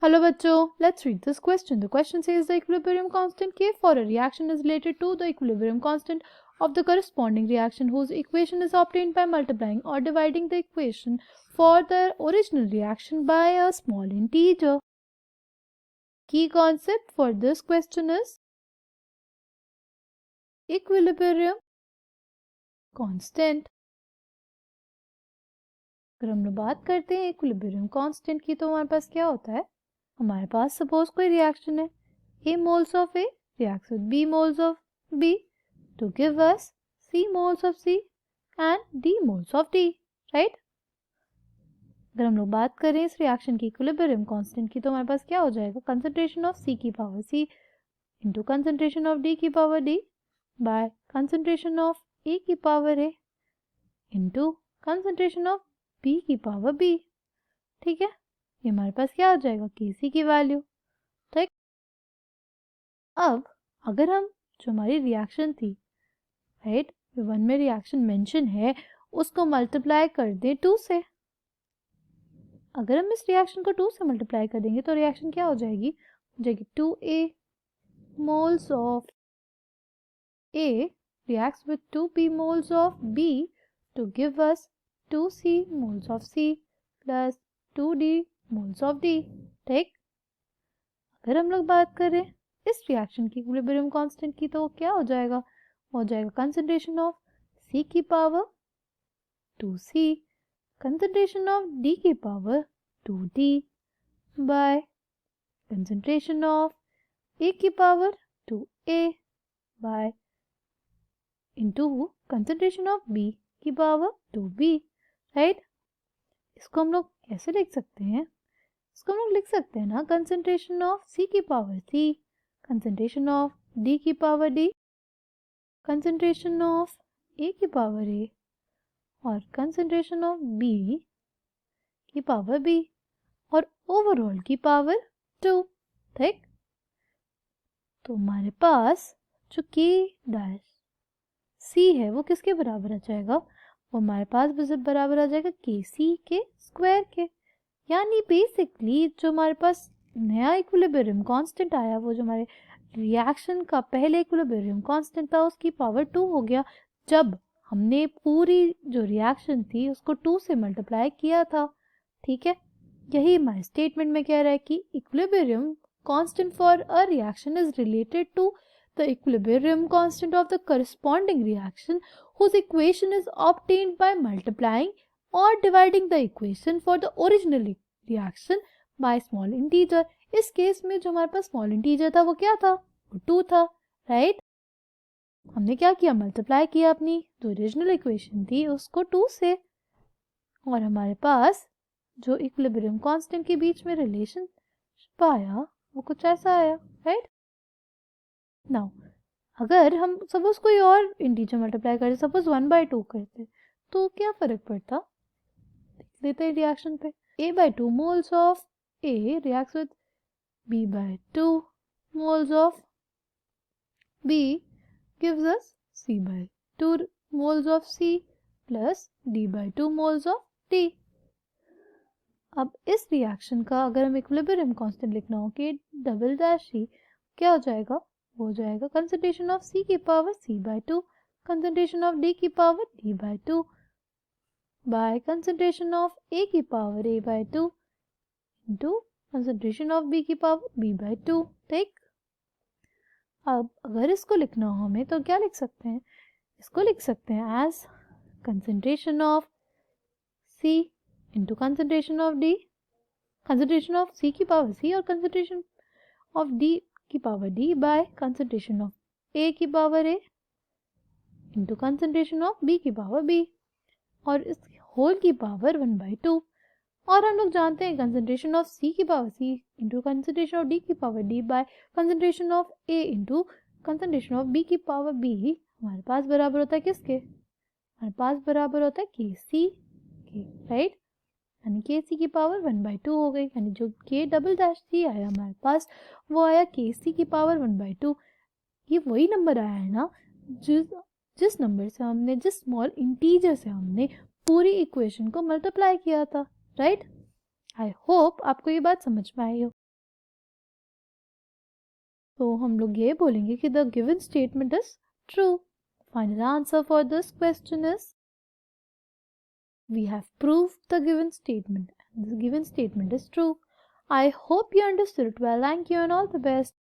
Hello bachcho, let's read this question. The question says the equilibrium constant K for a reaction is related to the equilibrium constant of the corresponding reaction whose equation is obtained by multiplying or dividing the equation for the original reaction by a small integer. Key concept for this question is equilibrium constant. अगर हम लोग बात करते हैं equilibrium constant की तो हमारे पास क्या होता है, हमारे पास सपोज कोई रिएक्शन है A moles of A reacts with B moles of B to give us C moles of C and D moles of D, right? अगर हम लोग बात करें इस रिएक्शन की इक्विलिब्रियम कांस्टेंट की तो हमारे पास क्या हो जाएगा, कंसंट्रेशन ऑफ C की power C into concentration of D की power D by concentration of A की power A into concentration of B की पावर B. ठीक है, ये हमारे पास क्या हो जाएगा, Kc की वैल्यू. ठीक, अब अगर हम जो हमारी रिएक्शन थी, राइट, वन में रिएक्शन मेंशन है, उसको मल्टीप्लाई कर दें 2 से. अगर हम इस रिएक्शन को 2 से मल्टीप्लाई कर देंगे तो रिएक्शन क्या हो जाएगी, 2A moles of A reacts with 2B moles of B to give us 2C moles of C plus 2D moles of D. ठीक, अगर हम लोग बात करें इस रिएक्शन की इक्विलिब्रियम कांस्टेंट की तो क्या हो जाएगा, कंसंट्रेशन ऑफ C की power 2C concentration of D की power 2D by concentration of A की power 2A by into concentration of B की पावर 2B, राइट. इसको हम लोग कैसे लिख सकते हैं, इसको हम लोग लिख सकते हैं ना, कंसंट्रेशन ऑफ C की power C concentration of D की power D concentration of A की पावर A और कंसंट्रेशन ऑफ B की पावर B और ओवरऑल की पावर 2. ठीक, तो हमारे पास जो K डैश C है वो किसके बराबर आ जाएगा, वो हमारे पास बराबर आ जाएगा KC के स्क्वायर के. यानी बेसिकली जो हमारे पास नया इक्विलिब्रियम कांस्टेंट आया, वो जो हमारे रिएक्शन का पहले इक्विलिब्रियम कांस्टेंट था उसकी पावर 2 हो गया जब हमने पूरी जो रिएक्शन थी उसको 2 से मल्टीप्लाई किया था. ठीक है, यही हमारे स्टेटमेंट में कह रहा है कि equilibrium constant for a reaction is related to the equilibrium constant of the corresponding reaction whose equation is obtained by multiplying or dividing the equation for the original reaction by small integer. इस case में जो हमारे पास small integer था वो क्या था, वो 2 था, राइट. हमने क्या किया, मल्टीप्लाई किया अपनी जो ओरिजिनल इक्वेशन थी उसको 2 से, और हमारे पास जो इक्विलिब्रियम कांस्टेंट के बीच में रिलेशन पाया वो कुछ ऐसा आया, राइट. नाउ अगर हम सपोज कोई और इंटीजर मल्टीप्लाई करते, सपोज 1/2 करते, तो क्या फर्क पड़ता, देख लेते हैं रिएक्शन पे. A/2 moles of A reacts with B/2 moles of B gives us C/2 moles of C plus D/2 moles of D. अब इस रिएक्शन का अगर हम इक्विलिब्रियम कांस्टेंट लिखना हो कि डबल डैश C, क्या हो जाएगा, हो जाएगा कंसंट्रेशन ऑफ C की power C/2 concentration of D की power D/2 by concentration of A की power A/2 into concentration of B की पावर B/2. ठीक, अब अगर इसको लिखना हो हमें तो क्या लिख सकते हैं, इसको लिख सकते हैं as concentration of C into concentration of D, concentration of C की पावर C और कंसंट्रेशन ऑफ D की power D by concentration of A की power A into concentration of B की पावर B और इस होल की power 1/2. और हम लोग जानते हैं कंसंट्रेशन ऑफ C की power C into concentration of D की power D by concentration of A into concentration of B की पावर B हमारे पास बराबर होता है किसके, हमारे पास बराबर होता है KC के, राइट. यानी KC की पावर 1/2 हो गई, यानी जो K डबल डैश C आया हमारे पास वो आया KC की पावर 1/2. ये वही नंबर आया है ना जिस नंबर से हमने, जिस स्मॉल इंटीजर से हमने पूरी इक्वेशन को मल्टीप्लाई किया था, राइट. आई होप आपको ये बात समझ में आई हो. तो हम लोग ये बोलेंगे कि the given statement is true. Final answer for this question is we have proved the given statement. The given statement is true. I hope you understood it well. Thank you and all the best.